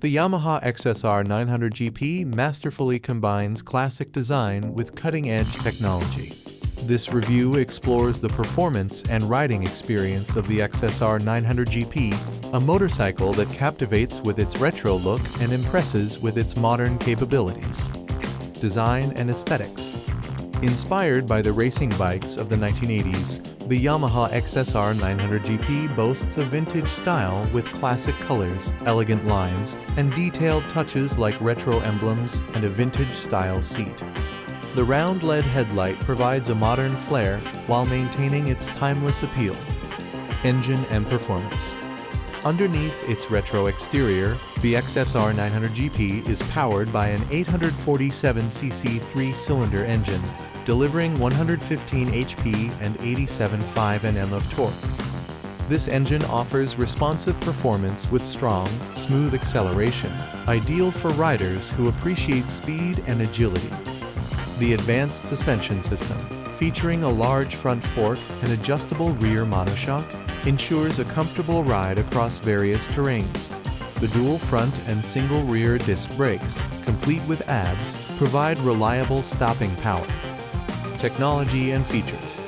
The Yamaha XSR900 GP masterfully combines classic design with cutting-edge technology. This review explores the performance and riding experience of the XSR900 GP, a motorcycle that captivates with its retro look and impresses with its modern capabilities. Design and aesthetics. Inspired by the racing bikes of the 1980s, the Yamaha XSR900 GP boasts a vintage style with classic colors, elegant lines, and detailed touches like retro emblems and a vintage-style seat. The round LED headlight provides a modern flair while maintaining its timeless appeal. Engine and performance. Underneath its retro exterior, the XSR900 GP is powered by an 847cc 3-cylinder engine, delivering 115 HP and 87.5 Nm of torque. This engine offers responsive performance with strong, smooth acceleration, ideal for riders who appreciate speed and agility. The advanced suspension system, featuring a large front fork and adjustable rear monoshock, ensures a comfortable ride across various terrains. The dual front and single rear disc brakes, complete with ABS, provide reliable stopping power. Technology and features.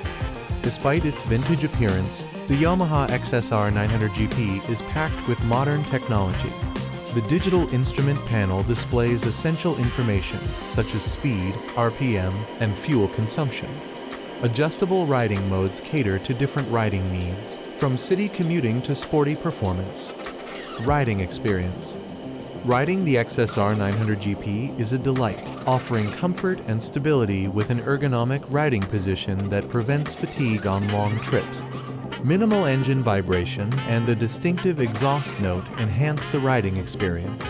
Despite its vintage appearance, the Yamaha XSR900 GP is packed with modern technology. The digital instrument panel displays essential information such as speed, RPM, and fuel consumption. Adjustable riding modes cater to different riding needs, from city commuting to sporty performance. Riding experience. Riding the XSR900 GP is a delight, offering comfort and stability with an ergonomic riding position that prevents fatigue on long trips. Minimal engine vibration and a distinctive exhaust note enhance the riding experience.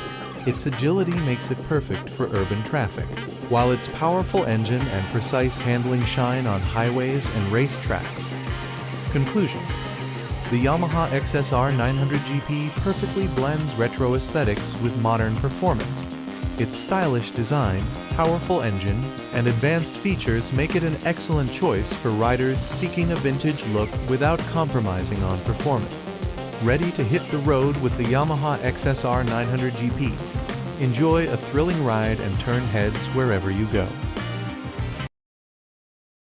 Its agility makes it perfect for urban traffic, while its powerful engine and precise handling shine on highways and racetracks. Conclusion. The Yamaha XSR900 GP perfectly blends retro aesthetics with modern performance. Its stylish design, powerful engine, and advanced features make it an excellent choice for riders seeking a vintage look without compromising on performance. Ready to hit the road with the Yamaha XSR900 GP. Enjoy a thrilling ride and turn heads wherever you go.